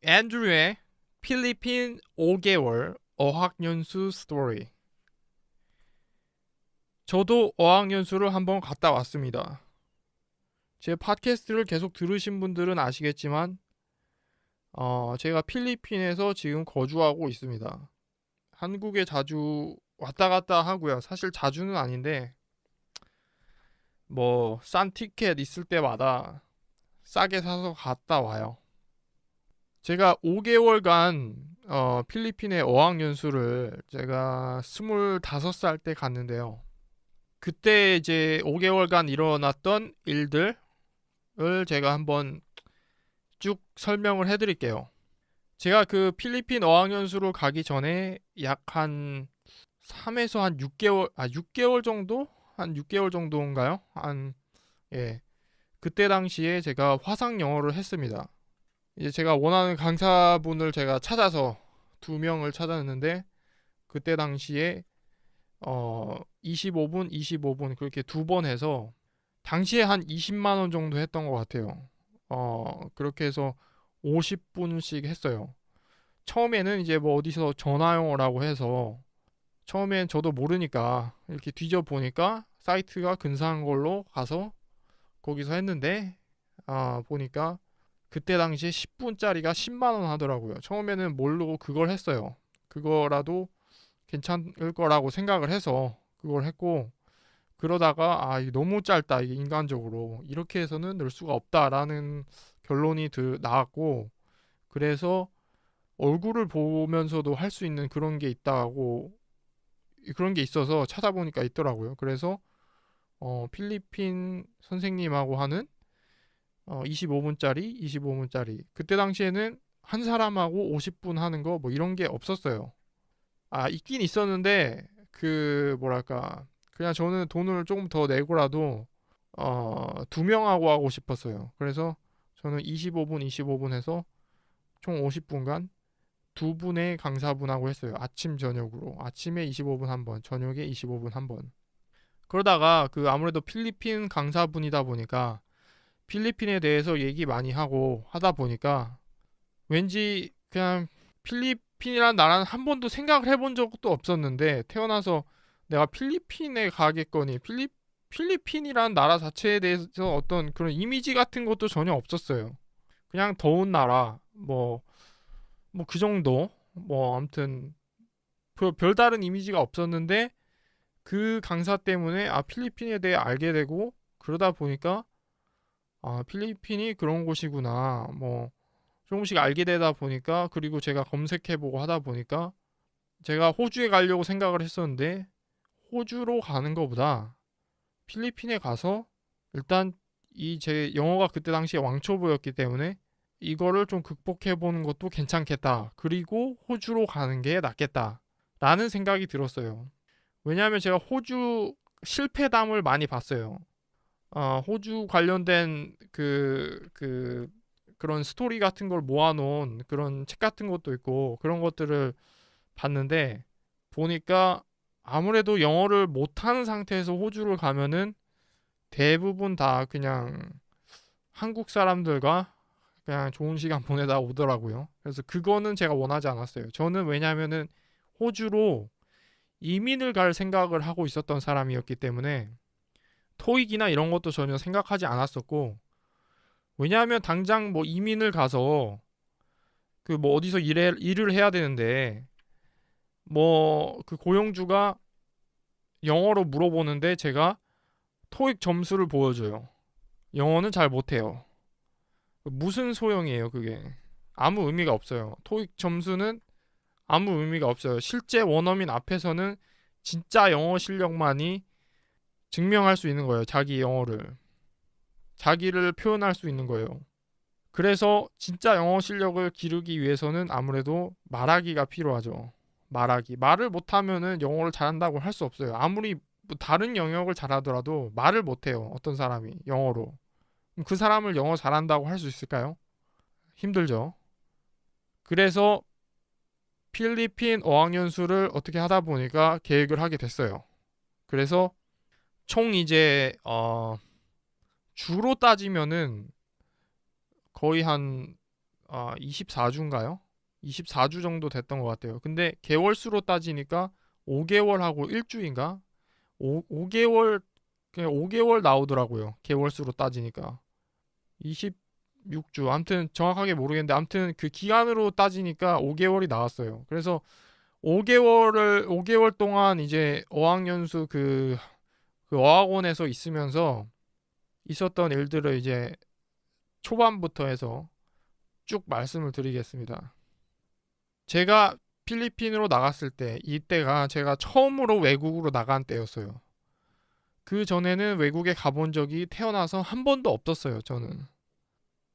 앤드류의 필리핀 5개월 어학연수 스토리. 저도 어학연수를 한번 갔다 왔습니다. 제 팟캐스트를 계속 들으신 분들은 아시겠지만 제가 필리핀에서 지금 거주하고 있습니다. 한국에 자주 왔다 갔다 하고요. 사실 자주는 아닌데 뭐 싼 티켓 있을 때마다 싸게 사서 갔다 와요. 제가 5개월간 필리핀의 어학연수를 제가 25살 때 갔는데요. 그때 이제 5개월간 일어났던 일들을 제가 한번 쭉 설명을 해드릴게요. 제가 그 필리핀 어학연수로 가기 전에 약 한 3에서 한 6개월, 6개월 정도? 한 6개월 정도인가요? 예. 그때 당시에 제가 화상 영어를 했습니다. 이제 제가 원하는 강사분을 제가 찾아서 2명을 찾았는데 그때 당시에 25분, 25분 그렇게 2번 해서 당시에 한 20만 원 정도 했던 것 같아요. 그렇게 해서 50분씩 했어요. 처음에는 이제 뭐 어디서 전화영어라고 해서 처음엔 저도 모르니까 이렇게 뒤져 보니까 사이트가 근사한 걸로 가서 거기서 했는데 보니까 그때 당시에 10분짜리가 10만 원 하더라고요. 처음에는 모르고 그걸 했어요. 그거라도 괜찮을 거라고 생각을 해서 그걸 했고 그러다가 이게 너무 짧다. 이게 인간적으로 이렇게 해서는 늘 수가 없다라는 결론이 나왔고 그래서 얼굴을 보면서도 할 수 있는 그런 게 있다고 그런 게 있어서 찾아보니까 있더라고요. 그래서 필리핀 선생님하고 하는 25분짜리, 25분짜리. 그때 당시에는 한 사람하고 50분 하는 거 뭐 이런 게 없었어요. 있긴 있었는데 그 뭐랄까 그냥 저는 돈을 조금 더 내고라도 2명하고 하고 싶었어요. 그래서 저는 25분, 25분 해서 총 50분간 두 분의 강사분하고 했어요. 아침 저녁으로. 아침에 25분 한 번, 저녁에 25분 한 번. 그러다가 그 아무래도 필리핀 강사분이다 보니까 필리핀에 대해서 얘기 많이 하고 하다 보니까 왠지 그냥 필리핀이라는 나라는 한 번도 생각을 해본 적도 없었는데 태어나서 내가 필리핀에 가겠거니 필리핀이라는 나라 자체에 대해서 어떤 그런 이미지 같은 것도 전혀 없었어요. 그냥 더운 나라 뭐 그 정도 뭐 아무튼 별다른 이미지가 없었는데 그 강사 때문에 필리핀에 대해 알게 되고 그러다 보니까 필리핀이 그런 곳이구나 뭐 조금씩 알게 되다 보니까 그리고 제가 검색해보고 하다 보니까 제가 호주에 가려고 생각을 했었는데 호주로 가는 것보다 필리핀에 가서 일단 이 제 영어가 그때 당시에 왕초보였기 때문에 이거를 좀 극복해 보는 것도 괜찮겠다. 그리고 호주로 가는 게 낫겠다. 라는 생각이 들었어요. 왜냐하면 제가 호주 실패담을 많이 봤어요. 호주 관련된 그런 스토리 같은 걸 모아놓은 그런 책 같은 것도 있고 그런 것들을 봤는데 보니까 아무래도 영어를 못하는 상태에서 호주를 가면은 대부분 다 그냥 한국 사람들과 그냥 좋은 시간 보내다 오더라고요. 그래서 그거는 제가 원하지 않았어요. 저는 왜냐하면은 호주로 이민을 갈 생각을 하고 있었던 사람이었기 때문에 토익이나 이런 것도 전혀 생각하지 않았었고 왜냐하면 당장 뭐 이민을 가서 그 뭐 어디서 일을 해야 되는데 뭐 그 고용주가 영어로 물어보는데 제가 토익 점수를 보여줘요. 영어는 잘 못해요. 무슨 소용이에요, 그게. 아무 의미가 없어요. 토익 점수는 아무 의미가 없어요. 실제 원어민 앞에서는 진짜 영어 실력만이 증명할 수 있는 거예요. 자기 영어를. 자기를 표현할 수 있는 거예요. 그래서 진짜 영어 실력을 기르기 위해서는 아무래도 말하기가 필요하죠. 말하기. 말을 못하면은 영어를 잘한다고 할 수 없어요. 아무리 뭐 다른 영역을 잘하더라도 말을 못해요. 어떤 사람이 영어로. 그 사람을 영어 잘한다고 할 수 있을까요? 힘들죠. 그래서 필리핀 어학연수를 어떻게 하다 보니까 계획을 하게 됐어요. 그래서 총 이제 주로 따지면은 거의 한 24주인가요? 24주 정도 됐던 것 같아요. 근데 개월수로 따지니까 5개월하고 1주인가? 5개월 그냥 5개월 나오더라고요. 개월수로 따지니까 26주. 아무튼 정확하게 모르겠는데 아무튼 그 기간으로 따지니까 5개월이 나왔어요. 그래서 5개월 동안 이제 어학연수 그 어학원에서 있으면서 있었던 일들을 이제 초반부터 해서 쭉 말씀을 드리겠습니다. 제가 필리핀으로 나갔을 때 이때가 제가 처음으로 외국으로 나간 때였어요. 그 전에는 외국에 가본 적이 태어나서 한 번도 없었어요, 저는.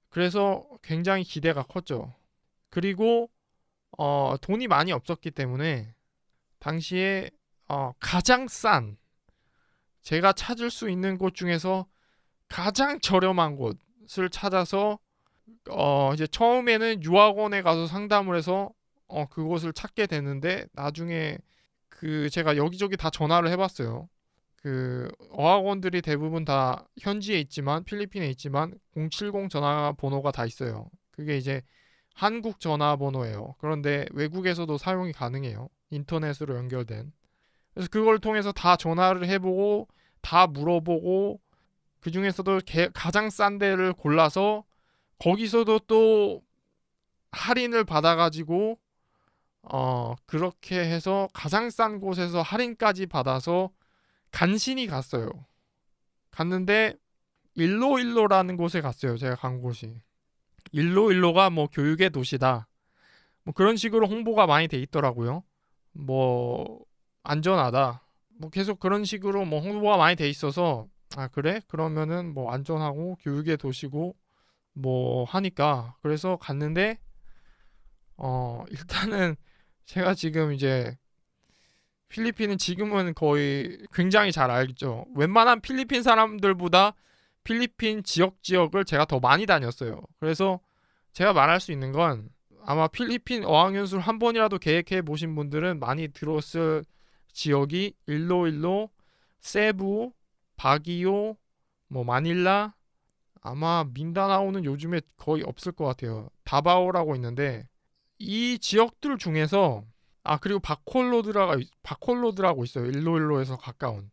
그래서 굉장히 기대가 컸죠. 그리고 돈이 많이 없었기 때문에 당시에 가장 싼 제가 찾을 수 있는 곳 중에서 가장 저렴한 곳을 찾아서 이제 처음에는 유학원에 가서 상담을 해서 그곳을 찾게 됐는데 나중에 그 제가 여기저기 다 전화를 해봤어요. 그 어학원들이 대부분 다 현지에 있지만 필리핀에 있지만 070 전화번호가 다 있어요. 그게 이제 한국 전화번호예요. 그런데 외국에서도 사용이 가능해요. 인터넷으로 연결된. 그래서 그걸 통해서 다 전화를 해보고 다 물어보고 그 중에서도 가장 싼 데를 골라서 거기서도 또 할인을 받아가지고 그렇게 해서 가장 싼 곳에서 할인까지 받아서 간신히 갔어요. 갔는데 일로일로라는 곳에 갔어요. 제가 간 곳이. 일로일로가 뭐 교육의 도시다. 뭐 그런 식으로 홍보가 많이 돼 있더라고요. 뭐 안전하다. 뭐 계속 그런 식으로 뭐 홍보가 많이 돼 있어서 아 그래? 그러면은 뭐 안전하고 교육의 도시고 뭐 하니까 그래서 갔는데 일단은 제가 지금 이제 필리핀은 지금은 거의 굉장히 잘 알죠. 웬만한 필리핀 사람들보다 필리핀 지역을 제가 더 많이 다녔어요. 그래서 제가 말할 수 있는 건 아마 필리핀 어학연수를 한 번이라도 계획해 보신 분들은 많이 들었을 지역이 일로일로, 세부, 바기오, 뭐 마닐라, 아마 민다나오는 요즘에 거의 없을 것 같아요. 다바오라고 있는데 이 지역들 중에서 그리고 바콜로드라고 있어요. 일로일로에서 가까운.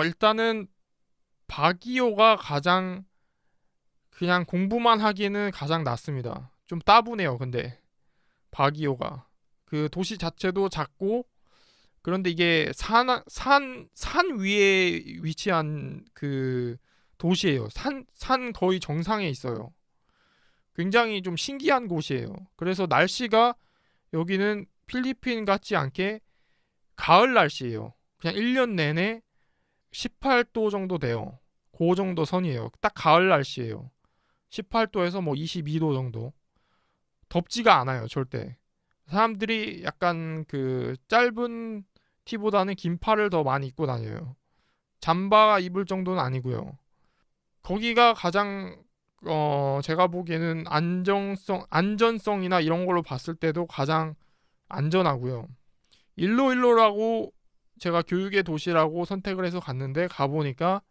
일단은 바기오가 가장 그냥 공부만 하기에는 가장 낫습니다. 좀 따분해요. 근데 바기오가 그 도시 자체도 작고 그런데 이게 산 위에 위치한 그 도시예요. 산 거의 정상에 있어요. 굉장히 좀 신기한 곳이에요. 그래서 날씨가 여기는 필리핀 같지 않게 가을 날씨예요. 그냥 1년 내내 18도 정도 돼요. 그 정도 선이에요. 딱 가을 날씨예요. 18도에서 뭐 22도 정도. 덥지가 않아요, 절대. 사람들이 약간 그 짧은 티보다는 긴 팔을 더 많이 입고 다녀요. 잠바 입을 정도는 아니고요. 거기가 가장 제가 보기에는 안전성이나 이런 걸로 봤을 때도 가장 안전하고요. 일로일로라고 제가 교육의 도시라고 선택을 해서 갔는데 가보니까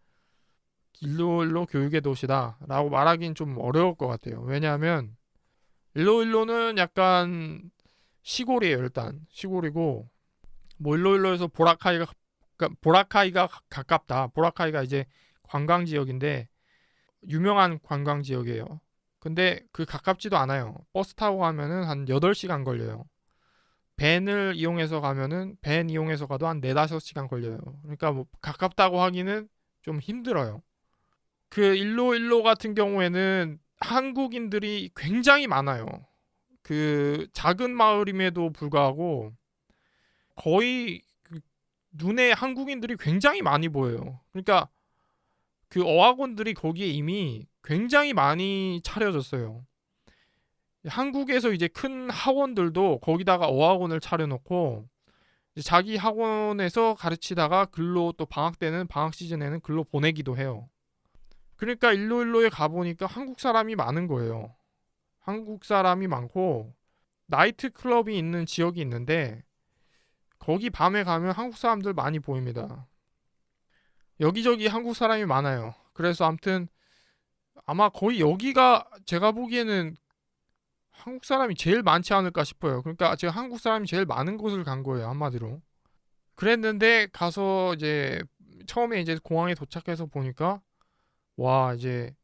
일로일로 교육의 도시다라고 말하기는 좀 어려울 것 같아요. 왜냐하면 일로일로는 약간 시골이에요. 일단 시골이고 뭐 일로일로에서 보라카이가 가깝다. 보라카이가 이제 관광 지역인데 유명한 관광 지역이에요. 근데 그 가깝지도 않아요. 버스 타고 가면은 한 8시간 걸려요. 밴 이용해서 가도 한 4, 5시간 걸려요. 그러니까 뭐 가깝다고 하기는 좀 힘들어요. 그 일로일로 같은 경우에는 한국인들이 굉장히 많아요. 그 작은 마을임에도 불구하고 거의 그 눈에 한국인들이 굉장히 많이 보여요. 그러니까 그 어학원들이 거기에 이미 굉장히 많이 차려졌어요. 한국에서 이제 큰 학원들도 거기다가 어학원을 차려놓고 자기 학원에서 가르치다가 글로 또 방학 시즌에는 글로 보내기도 해요. 그러니까 일로일로에 가보니까 한국 사람이 많은 거예요. 한국 사람이 많고 나이트 클럽이 있는 지역이 있는데 거기 밤에 가면 한국 사람들 많이 보입니다. 여기저기 한국 사람이 많아요. 그래서 아무튼 아마 거의 여기가 제가 보기에는 한국 사람이 제일 많지 않을까 싶어요. 그러니까 제가 한국 사람이 제일 많은 곳을 간 거예요, 한마디로. 그랬는데 가서 이제 처음에 이제 공항에 도착해서 보니까 와, 이제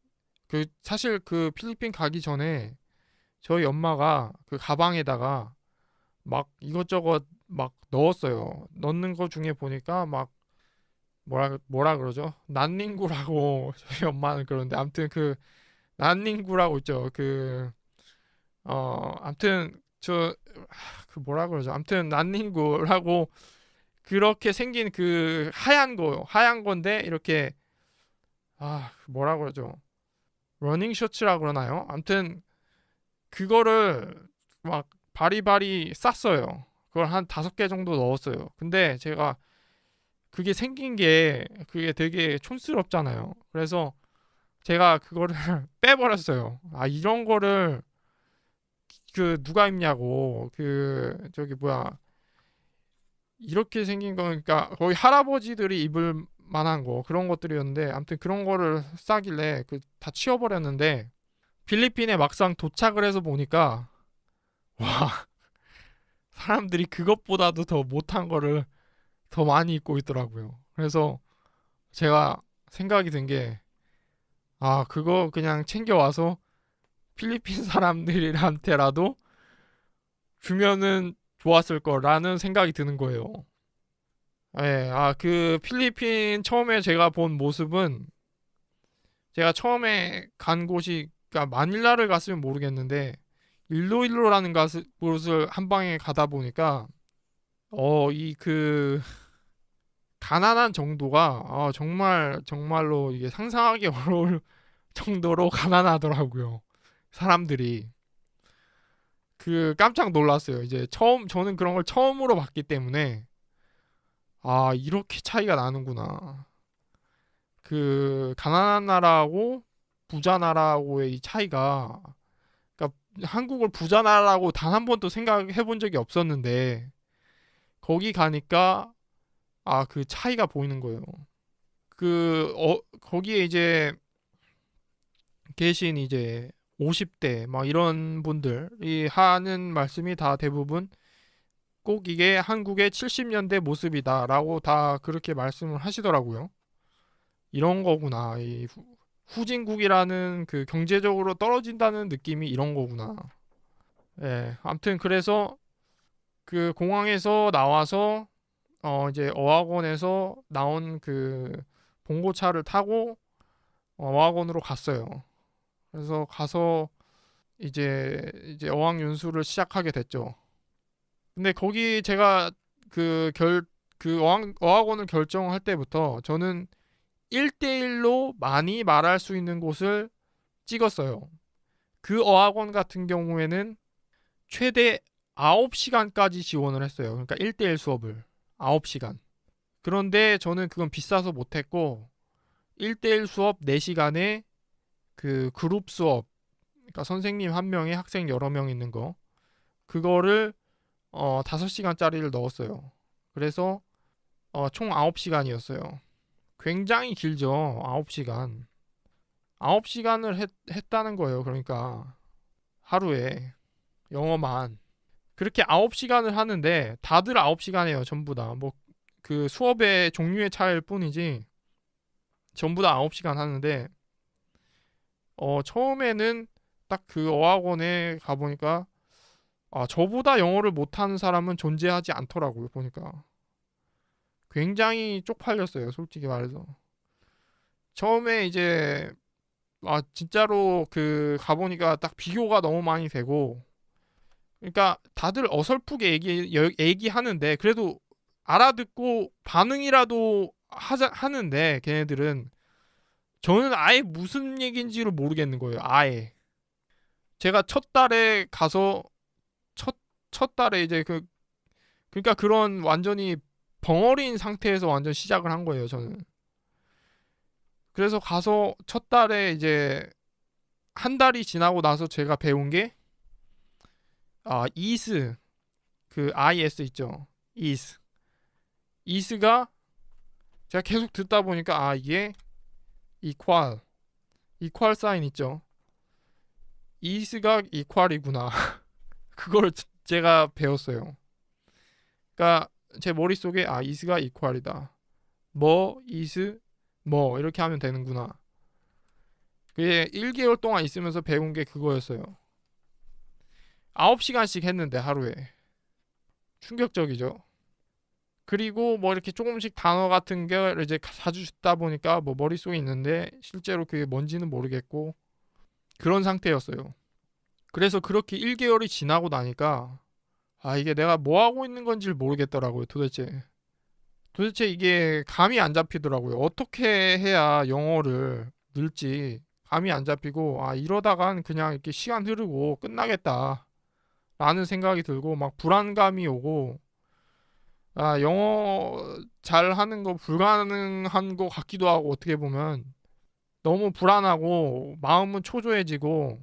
그 사실 그 필리핀 가기 전에 저희 엄마가 그 가방에다가 막 이것저것 막 넣었어요. 넣는 거 중에 보니까 막 뭐라 그러죠? 난닝구라고 저희 엄마는 그러는데 아무튼 그 난닝구라고 있죠. 그 아무튼 저 그 뭐라 그러죠? 아무튼 난닝구라고 그렇게 생긴 그 하얀 거요. 하얀 건데 이렇게 뭐라 그러죠? 러닝 셔츠라 그러나요? 아무튼 그거를 막 바리바리 쌌어요. 그걸 한 5개 정도 넣었어요. 근데 제가 그게 생긴 게 그게 되게 촌스럽잖아요. 그래서 제가 그거를 빼버렸어요. 이런 거를 그 누가 입냐고. 그 저기 뭐야, 이렇게 생긴 거니까 거의 할아버지들이 입을 만한 거 그런 것들이었는데 아무튼 그런 거를 싸길래 그 다 치워버렸는데 필리핀에 막상 도착을 해서 보니까 와, 사람들이 그것보다도 더 못한 거를 더 많이 입고 있더라고요. 그래서 제가 생각이 든 게 그거 그냥 챙겨와서 필리핀 사람들한테라도 주면은 좋았을 거라는 생각이 드는 거예요. 예, 그 필리핀 처음에 제가 본 모습은 제가 처음에 간 곳이 그러니까 마닐라를 갔으면 모르겠는데 일로일로라는 곳을 한 방에 가다 보니까 이 그 가난한 정도가 정말 정말로 이게 상상하기 어려울 정도로 가난하더라고요. 사람들이 그 깜짝 놀랐어요. 이제 저는 그런 걸 처음으로 봤기 때문에 이렇게 차이가 나는구나. 그 가난한 나라하고 부자 나라하고의 이 차이가, 그러니까 한국을 부자 나라라고 단 한 번도 생각해 본 적이 없었는데 거기 가니까 그 차이가 보이는 거예요. 거기에 이제 계신 이제 50대 막 이런 분들이 하는 말씀이 다 대부분 꼭 이게 한국의 70년대 모습이다라고 다 그렇게 말씀을 하시더라고요. 이런 거구나. 이 후진국이라는 그 경제적으로 떨어진다는 느낌이 이런 거구나. 예, 아무튼 그래서 그 공항에서 나와서 이제 어학원에서 나온 그 봉고차를 타고 어학원으로 갔어요. 그래서 가서 이제 어학연수를 시작하게 됐죠. 근데 거기 제가 그 어학원을 결정할 때부터 저는 1대1로 많이 말할 수 있는 곳을 찍었어요. 그 어학원 같은 경우에는 최대 9시간까지 지원을 했어요. 그러니까 1대1 수업을 9시간. 그런데 저는 그건 비싸서 못했고 1대1 수업 4시간에 그 그룹 수업, 그러니까 선생님 한 명에 학생 여러 명 있는 거, 그거를 5시간짜리를 넣었어요. 그래서 총 9시간이었어요. 굉장히 길죠. 9시간. 9시간을 했다는 거예요. 그러니까 하루에 영어만. 그렇게 9시간을 하는데 다들 9시간이에요. 전부 다. 뭐 그 수업의 종류의 차이일 뿐이지 전부 다 9시간 하는데 처음에는 딱 그 어학원에 가보니까 저보다 영어를 못하는 사람은 존재하지 않더라고요. 보니까 굉장히 쪽팔렸어요. 솔직히 말해서 처음에 이제 진짜로 그 가보니까 딱 비교가 너무 많이 되고, 그러니까 다들 어설프게 얘기하는데 그래도 알아듣고 반응이라도 하는데 걔네들은, 저는 아예 무슨 얘기인지를 모르겠는 거예요. 아예. 제가 첫 달에 가서 첫 달에 이제 그러니까 그런 완전히 벙어리인 상태에서 완전 시작을 한 거예요. 저는. 그래서 가서 첫 달에 이제 한 달이 지나고 나서 제가 배운 게 is, 그 is 있죠. is가 제가 계속 듣다 보니까 이게 equal 사인 있죠. is가 equal이구나. 그걸 제가 배웠어요. 그러니까 제 머릿속에 is가 equal이다. 뭐 is 뭐 이렇게 하면 되는구나. 그게 1개월 동안 있으면서 배운 게 그거였어요. 9시간씩 했는데 하루에. 충격적이죠. 그리고 뭐 이렇게 조금씩 단어 같은 게 이제 자주 듣다 보니까 뭐 머릿속에 있는데 실제로 그게 뭔지는 모르겠고 그런 상태였어요. 그래서 그렇게 1개월이 지나고 나니까 이게 내가 뭐 하고 있는 건지를 모르겠더라고요. 도대체 이게 감이 안 잡히더라고요. 어떻게 해야 영어를 늘지 감이 안 잡히고 이러다간 그냥 이렇게 시간 흐르고 끝나겠다 라는 생각이 들고 막 불안감이 오고 영어 잘하는 거 불가능한 거 같기도 하고 어떻게 보면 너무 불안하고 마음은 초조해지고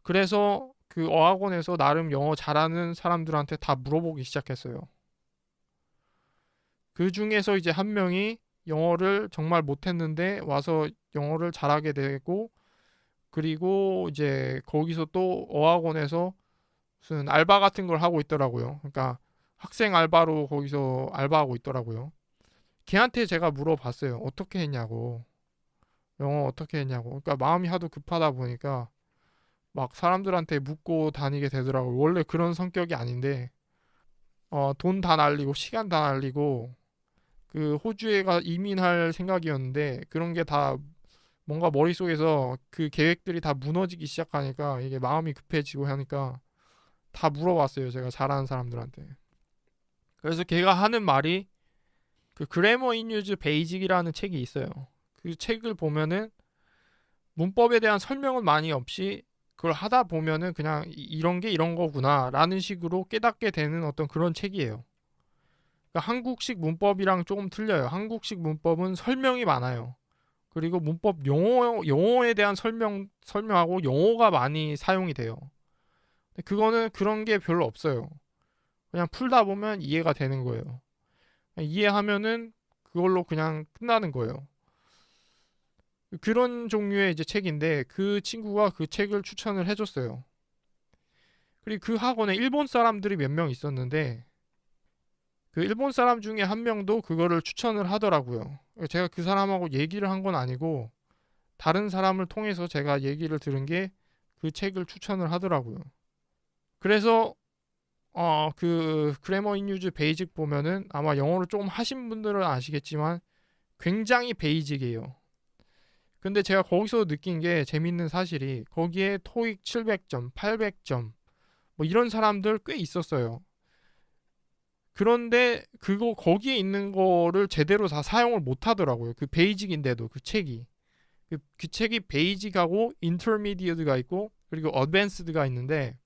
그래서 그 어학원에서 나름 영어 잘하는 사람들한테 다 물어보기 시작했어요. 그 중에서 이제 한 명이 영어를 정말 못했는데 와서 영어를 잘하게 되고 그리고 이제 거기서 또 어학원에서 무슨 알바 같은 걸 하고 있더라고요. 그러니까 학생 알바로 거기서 알바하고 있더라고요. 걔한테 제가 물어봤어요. 어떻게 했냐고. 영어 어떻게 했냐고. 그러니까 마음이 하도 급하다 보니까 막 사람들한테 묻고 다니게 되더라고요. 원래 그런 성격이 아닌데 돈 다 날리고 시간 다 날리고 그 호주에 가 이민할 생각이었는데 그런 게 다 뭔가 머릿속에서 그 계획들이 다 무너지기 시작하니까 이게 마음이 급해지고 하니까 다 물어봤어요. 제가 잘하는 사람들한테. 그래서 걔가 하는 말이 그 그래머 인 유즈 베이직이라는 책이 있어요. 그 책을 보면은 문법에 대한 설명은 많이 없이 그걸 하다 보면은 그냥 이런 게 이런 거구나 라는 식으로 깨닫게 되는 어떤 그런 책이에요. 그러니까 한국식 문법이랑 조금 틀려요. 한국식 문법은 설명이 많아요. 그리고 문법 용어에 대한 설명하고 용어가 많이 사용이 돼요. 근데 그거는 그런 게 별로 없어요. 그냥 풀다 보면 이해가 되는 거예요. 이해하면은 그걸로 그냥 끝나는 거예요. 그런 종류의 이제 책인데 그 친구가 그 책을 추천을 해줬어요. 그리고 그 학원에 일본 사람들이 몇 명 있었는데 그 일본 사람 중에 한 명도 그거를 추천을 하더라고요. 제가 그 사람하고 얘기를 한 건 아니고 다른 사람을 통해서 제가 얘기를 들은 게 그 책을 추천을 하더라고요. 그래서 그 그래머 인 유즈 베이직 보면은 아마 영어를 조금 하신 분들은 아시겠지만 굉장히 베이직이에요. 근데 제가 거기서 느낀 게 재밌는 사실이 거기에 토익 700점, 800점 뭐 이런 사람들 꽤 있었어요. 그런데 그거 거기에 있는 거를 제대로 다 사용을 못 하더라고요. 그 베이직인데도 그 책이. 그 책이 베이직하고 인터미디어트가 있고 그리고 어드밴스드가 있는데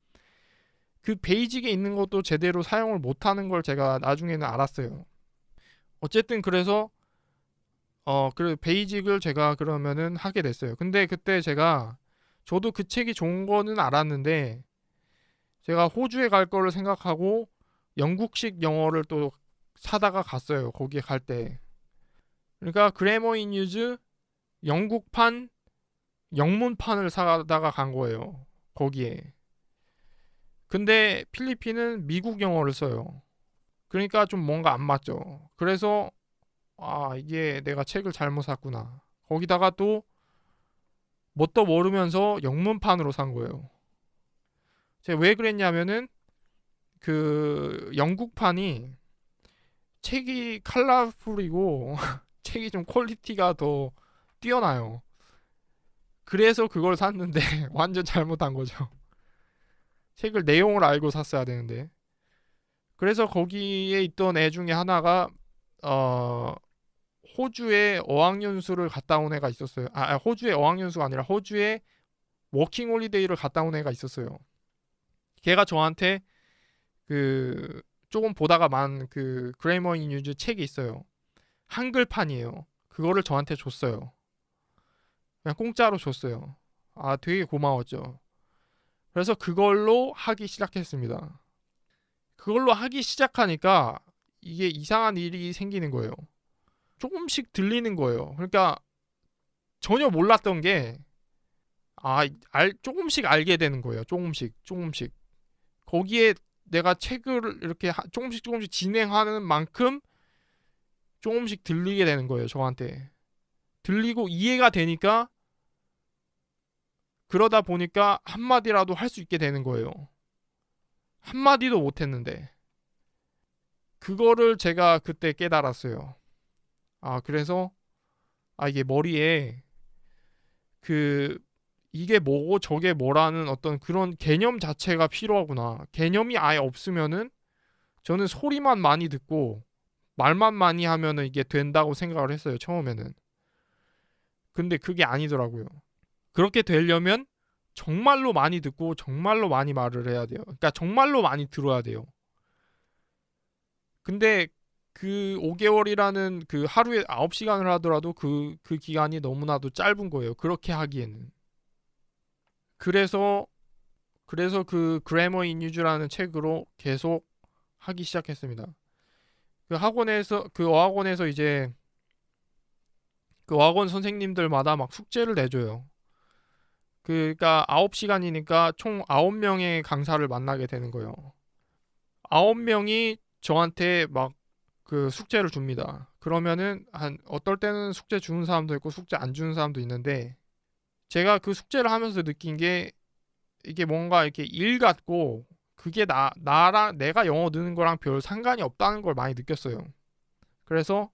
그 베이직에 있는 것도 제대로 사용을 못 하는 걸 제가 나중에는 알았어요. 어쨌든 그래서 그 베이직을 제가 그러면은 하게 됐어요. 근데 그때 저도 그 책이 좋은 거는 알았는데 제가 호주에 갈 거를 생각하고 영국식 영어를 또 사다가 갔어요. 거기에 갈 때. 그러니까 그래머 인 유즈 영국판 영문판을 사다가 간 거예요. 거기에. 근데 필리핀은 미국 영어를 써요. 그러니까 좀 뭔가 안 맞죠. 그래서 이게 내가 책을 잘못 샀구나. 거기다가 또 뭣도 모르면서 영문판으로 산 거예요. 제가 왜 그랬냐면은 그 영국판이 책이 컬러풀이고 책이 좀 퀄리티가 더 뛰어나요. 그래서 그걸 샀는데 완전 잘못한 거죠. 책을 내용을 알고 샀어야 되는데. 그래서 거기에 있던 애 중에 하나가 어 호주에 어학연수를 갔다 온 애가 있었어요. 호주에 어학연수가 아니라 호주에 워킹 홀리데이를 갔다 온 애가 있었어요. 걔가 저한테 그 조금 보다가 만 그 그래머 인 유즈 책이 있어요. 한글판이에요. 그거를 저한테 줬어요. 그냥 공짜로 줬어요. 되게 고마웠죠. 그래서 그걸로 하기 시작했습니다. 그걸로 하기 시작하니까 이게 이상한 일이 생기는 거예요. 조금씩 들리는 거예요. 그러니까 전혀 몰랐던 게 조금씩 알게 되는 거예요. 조금씩. 거기에 내가 책을 이렇게 조금씩 진행하는 만큼 조금씩 들리게 되는 거예요. 저한테. 들리고 이해가 되니까 그러다 보니까 한마디라도 할 수 있게 되는 거예요. 한마디도 못 했는데. 그거를 제가 그때 깨달았어요. 그래서 이게 머리에 이게 뭐고 저게 뭐라는 어떤 그런 개념 자체가 필요하구나. 개념이 아예 없으면은 저는 소리만 많이 듣고 말만 많이 하면은 이게 된다고 생각을 했어요. 처음에는. 근데 그게 아니더라고요. 그렇게 되려면 정말로 많이 듣고 정말로 많이 말을 해야 돼요. 그러니까 정말로 많이 들어야 돼요. 근데 그 5개월이라는 그 하루에 9시간을 하더라도 그 기간이 너무나도 짧은 거예요. 그렇게 하기에는. 그래서 그 그래머 인 유즈라는 책으로 계속 하기 시작했습니다. 그 어학원에서 이제 그 어학원 선생님들마다 막 숙제를 내줘요. 그러니까 9시간이니까 총 9명의 강사를 만나게 되는 거예요. 9명이 저한테 막 그 숙제를 줍니다. 그러면은 어떨 때는 숙제 주는 사람도 있고 숙제 안 주는 사람도 있는데 제가 그 숙제를 하면서 느낀 게 이게 뭔가 이렇게 일 같고 그게 나랑 내가 영어 느는 거랑 별 상관이 없다는 걸 많이 느꼈어요. 그래서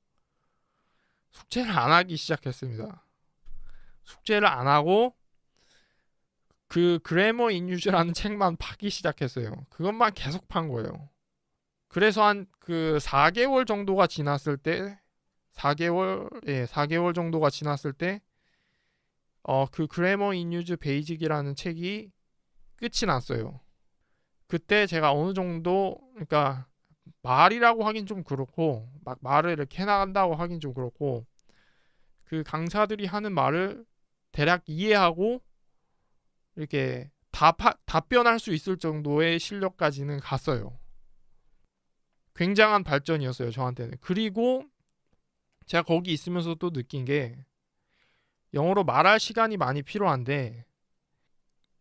숙제를 안 하기 시작했습니다. 숙제를 안 하고 그 그래머 인 유즈라는 책만 파기 시작했어요. 그것만 계속 판 거예요. 그래서 한 그 4개월 정도가 지났을 때 4개월 정도가 지났을 때 그 그래머 인 유즈 베이직이라는 책이 끝이 났어요. 그때 제가 어느 정도 그러니까 말이라고 하긴 좀 그렇고 막 말을 이렇게 해나간다고 하긴 좀 그렇고 그 강사들이 하는 말을 대략 이해하고 이렇게 답변할 수 있을 정도의 실력까지는 갔어요. 굉장한 발전이었어요, 저한테는. 그리고 제가 거기 있으면서 또 느낀 게 영어로 말할 시간이 많이 필요한데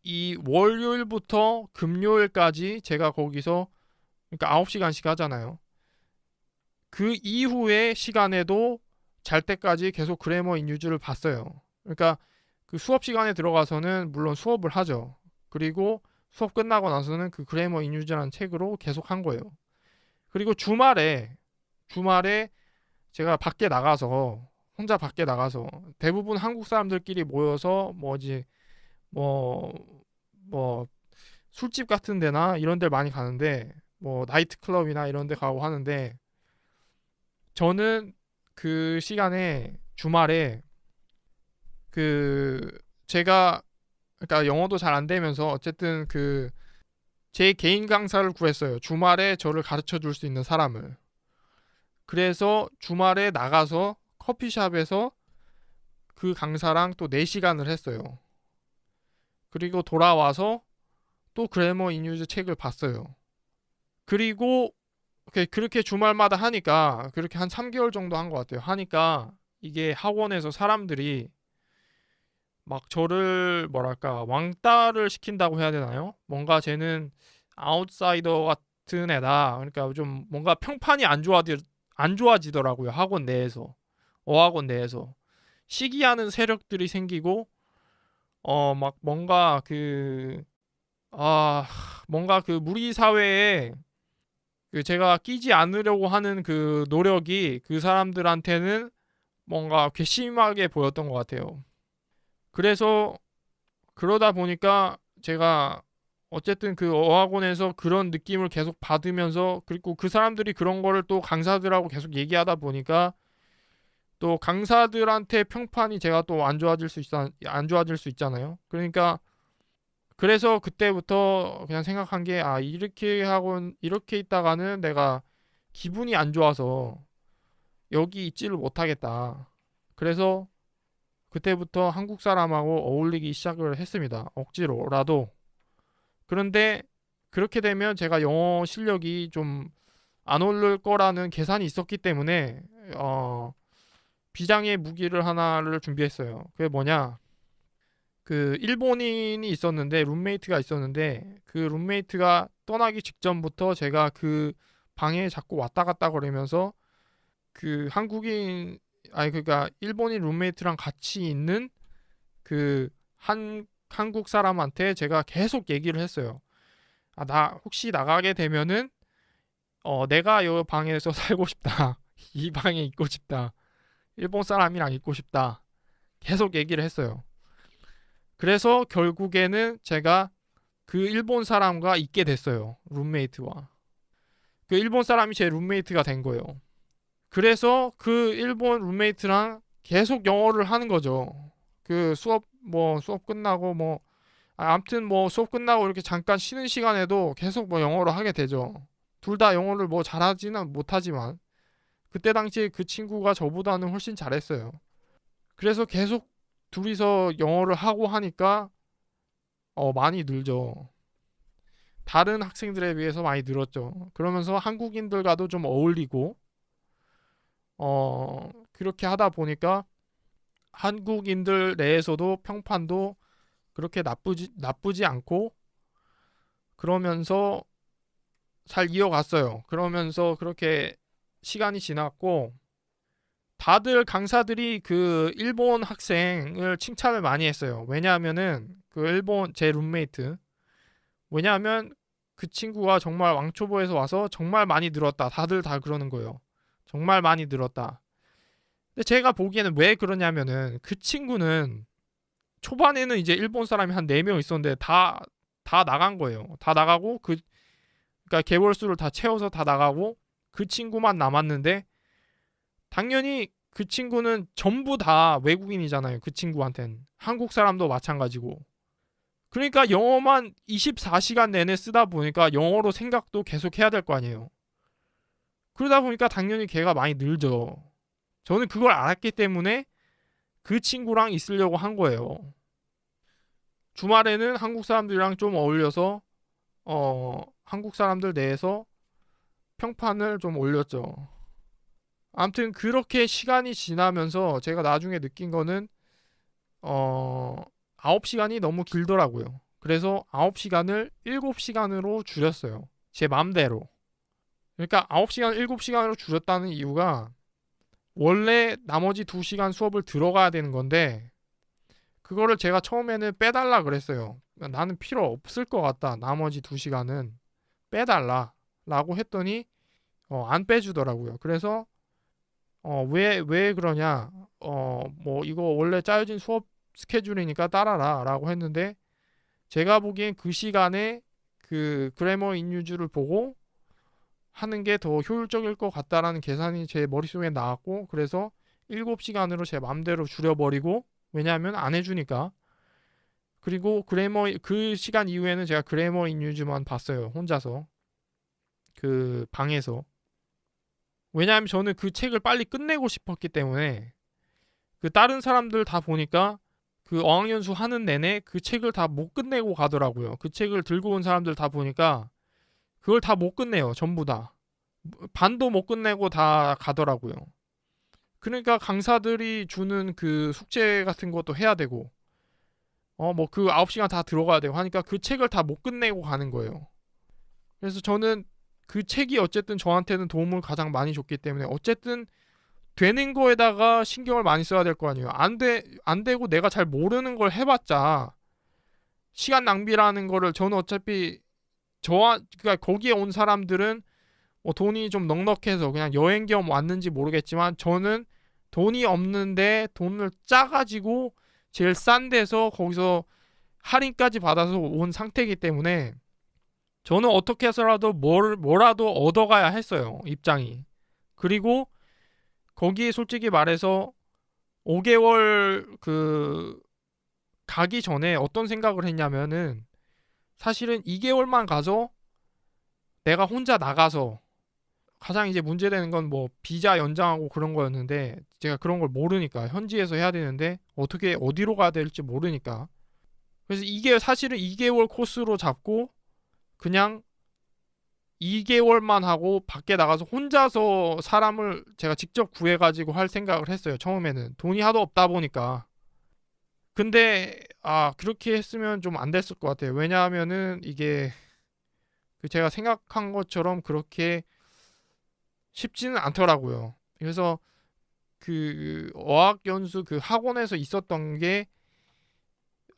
이 월요일부터 금요일까지 제가 거기서 그러니까 9시간씩 하잖아요. 그 이후의 시간에도 잘 때까지 계속 그래머 인 유즈를 봤어요. 그러니까 그 수업 시간에 들어가서는 물론 수업을 하죠. 그리고 수업 끝나고 나서는 그 그래머 인 유즈라는 책으로 계속 한 거예요. 그리고 주말에 제가 혼자 밖에 나가서 대부분 한국 사람들끼리 모여서 뭐 뭐 술집 같은 데나 이런 데 많이 가는데 뭐 나이트 클럽이나 이런 데 가고 하는데 저는 그 시간에 주말에 그 제가 그러니까 영어도 잘 안 되면서 어쨌든 제 개인 강사를 구했어요. 주말에 저를 가르쳐 줄 수 있는 사람을. 그래서 주말에 나가서 커피숍에서 그 강사랑 또 4시간을 했어요. 그리고 돌아와서 또 그래머 인 유즈 책을 봤어요. 그리고 그렇게 주말마다 하니까 그렇게 한 3개월 정도 한 것 같아요. 하니까 이게 학원에서 사람들이 막 저를 뭐랄까 왕따를 시킨다고 해야 되나요? 뭔가 쟤는 아웃사이더 같은 애다. 그러니까 좀 뭔가 평판이 안 좋아지더라고요. 학원 내에서. 어학원 내에서. 시기하는 세력들이 생기고 막 뭔가 그 무리 사회에 제가 끼지 않으려고 하는 그 노력이 그 사람들한테는 뭔가 괘씸하게 보였던 것 같아요. 그래서 그러다 보니까 제가 어쨌든 그 어학원에서 그런 느낌을 계속 받으면서 그리고 그 사람들이 그런 거를 또 강사들하고 계속 얘기하다 보니까 또 강사들한테 평판이 제가 또 안 좋아질 수 있잖아요. 그러니까 그래서 그때부터 그냥 생각한 게 이렇게 있다가는 내가 기분이 안 좋아서 여기 있지를 못하겠다. 그래서 그때부터 한국 사람하고 어울리기 시작을 했습니다. 억지로라도. 그런데 그렇게 되면 제가 영어 실력이 좀 안 오를 거라는 계산이 있었기 때문에 비장의 무기를 하나를 준비했어요. 그게 뭐냐? 그 일본인이 있었는데 룸메이트가 있었는데 그 룸메이트가 떠나기 직전부터 제가 그 방에 자꾸 왔다 갔다 거리면서 그 한국인 아니 그러니까 일본인 룸메이트랑 같이 있는 그 한국 사람한테 제가 계속 얘기를 했어요. 아, 나 혹시 나가게 되면은 내가 이 방에서 살고 싶다. 이 방에 있고 싶다. 일본 사람이랑 있고 싶다. 계속 얘기를 했어요. 그래서 결국에는 제가 그 일본 사람과 있게 됐어요. 룸메이트와. 그 일본 사람이 제 룸메이트가 된 거예요. 그래서 그 일본 룸메이트랑 계속 영어를 하는 거죠. 그 수업 끝나고 아무튼 수업 끝나고 이렇게 잠깐 쉬는 시간에도 계속 영어로 하게 되죠. 둘 다 영어를 잘하지는 못하지만 그때 당시에 그 친구가 저보다는 훨씬 잘했어요. 그래서 계속 둘이서 영어를 하고 하니까 많이 늘죠. 다른 학생들에 비해서 많이 늘었죠. 그러면서 한국인들과도 좀 어울리고 그렇게 하다 보니까 한국인들 내에서도 평판도 그렇게 나쁘지 않고 그러면서 잘 이어갔어요. 그러면서 그렇게 시간이 지났고 다들 강사들이 그 일본 학생을 칭찬을 많이 했어요. 왜냐하면은 그 일본 제 룸메이트 왜냐하면 그 친구가 정말 왕초보에서 와서 정말 많이 늘었다. 다들 다 그러는 거예요. 정말 많이 늘었다. 근데 제가 보기에는 왜 그러냐면은 그 친구는 초반에는 이제 일본 사람이 한 4명 있었는데 다 나간 거예요. 다 나가고 그러니까 개월 수를 다 채워서 다 나가고 그 친구만 남았는데 당연히 그 친구는 전부 다 외국인이잖아요. 그 친구한텐 한국 사람도 마찬가지고. 그러니까 영어만 24시간 내내 쓰다 보니까 영어로 생각도 계속 해야 될 거 아니에요. 그러다 보니까 당연히 걔가 많이 늘죠. 저는 그걸 알았기 때문에 그 친구랑 있으려고 한 거예요. 주말에는 한국 사람들이랑 좀 어울려서 한국 사람들 내에서 평판을 좀 올렸죠. 아무튼 그렇게 시간이 지나면서 제가 나중에 느낀 거는 9시간이 너무 길더라고요. 그래서 9시간을 7시간으로 줄였어요. 제 맘대로. 그러니까 9시간 7시간으로 줄였다는 이유가 원래 나머지 2시간 수업을 들어가야 되는 건데 그거를 제가 처음에는 빼달라 그랬어요. 나는 필요 없을 것 같다. 나머지 2시간은 빼달라 라고 했더니 안 빼주더라고요. 그래서 왜 그러냐 이거 원래 짜여진 수업 스케줄이니까 따라라 라고 했는데 제가 보기엔 그 시간에 그 그래머 인유즈를 보고 하는 게 더 효율적일 것 같다라는 계산이 제 머릿속에 나왔고 그래서 7시간으로 제 맘대로 줄여버리고 왜냐하면 안 해주니까 그리고 그 시간 이후에는 제가 그래머 인유즈만 봤어요. 혼자서 그 방에서 왜냐하면 저는 그 책을 빨리 끝내고 싶었기 때문에 그 다른 사람들 다 보니까 그 어학연수 하는 내내 그 책을 다 못 끝내고 가더라고요. 그 책을 들고 온 사람들 다 보니까 그걸 다 못 끝내요. 전부 다. 반도 못 끝내고 다 가더라고요. 그러니까 강사들이 주는 그 숙제 같은 것도 해야 되고 그 9시간 다 들어가야 되고 하니까 그 책을 다 못 끝내고 가는 거예요. 그래서 저는 그 책이 어쨌든 저한테는 도움을 가장 많이 줬기 때문에 어쨌든 되는 거에다가 신경을 많이 써야 될 거 아니에요. 안 되고 내가 잘 모르는 걸 해봤자 시간 낭비라는 거를 저는 어차피 그러니까 거기에 온 사람들은 돈이 좀 넉넉해서 그냥 여행 겸 왔는지 모르겠지만 저는 돈이 없는데 돈을 짜가지고 제일 싼 데서 거기서 할인까지 받아서 온 상태이기 때문에 저는 어떻게 해서라도 뭐라도 얻어가야 했어요. 입장이. 그리고 거기에 솔직히 말해서 5개월 가기 전에 어떤 생각을 했냐면은 사실은 2개월만 가서 내가 혼자 나가서 가장 이제 문제되는 건 비자 연장하고 그런 거였는데 제가 그런 걸 모르니까 현지에서 해야 되는데 어떻게 어디로 가야 될지 모르니까 그래서 이게 사실은 2개월 코스로 잡고 그냥 2개월만 하고 밖에 나가서 혼자서 사람을 제가 직접 구해가지고 할 생각을 했어요. 처음에는 돈이 하도 없다 보니까. 근데 그렇게 했으면 좀 안 됐을 것 같아요. 왜냐하면은 이게 제가 생각한 것처럼 그렇게 쉽지는 않더라고요. 그래서 그 어학연수 그 학원에서 있었던 게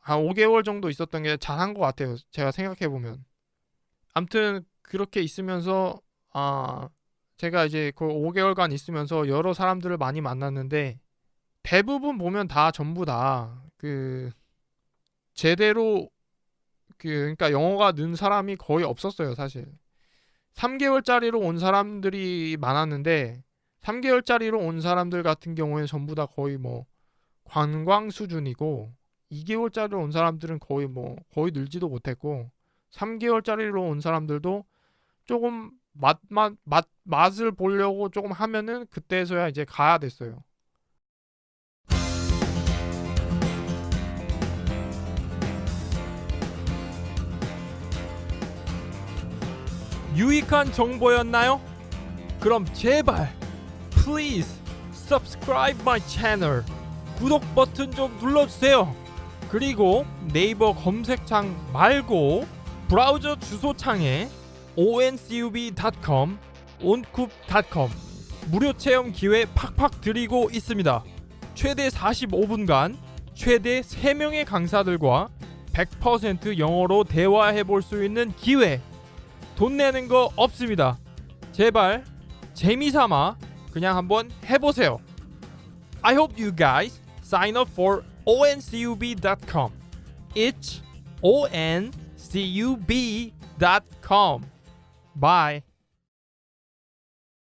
한 5개월 정도 있었던 게 잘한 것 같아요. 제가 생각해 보면. 아무튼 그렇게 있으면서 제가 이제 그 5개월간 있으면서 여러 사람들을 많이 만났는데 대부분 보면 다 전부 다 그 제대로 그러니까 영어가 는 사람이 거의 없었어요, 사실. 3개월짜리로 온 사람들이 많았는데 3개월짜리로 온 사람들 같은 경우에는 전부 다 거의 뭐 관광 수준이고 2개월짜리로 온 사람들은 거의 늘지도 못했고 3개월짜리로 온 사람들도 조금 맛을 보려고 조금 하면은 그때서야 이제 가야 됐어요. 유익한 정보였나요? 그럼 제발 please subscribe my channel 구독 버튼 좀 눌러주세요. 그리고 네이버 검색창 말고 브라우저 주소창에 oncub.com oncoup.com 무료 체험 기회 팍팍 드리고 있습니다. 최대 45분간 최대 3명의 강사들과 100% 영어로 대화해 볼 수 있는 기회. 돈 내는 거 없습니다. 제발 재미삼아 그냥 한번 해보세요. I hope you guys sign up for oncub.com. It's oncub.com. Bye.